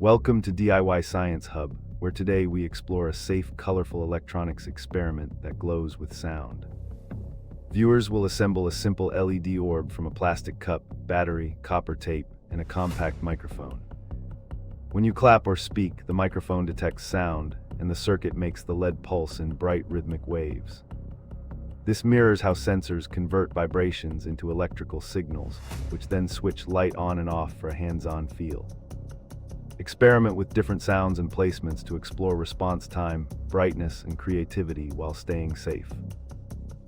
Welcome to DIY Science Hub, where today we explore a safe, colorful electronics experiment that glows with sound. Viewers will assemble a simple LED orb from a plastic cup, battery, copper tape, and a compact microphone. When you clap or speak, the microphone detects sound, and the circuit makes the LED pulse in bright, rhythmic waves. This mirrors how sensors convert vibrations into electrical signals, which then switch light on and off for a hands-on feel. Experiment with different sounds and placements to explore response time, brightness, and creativity while staying safe.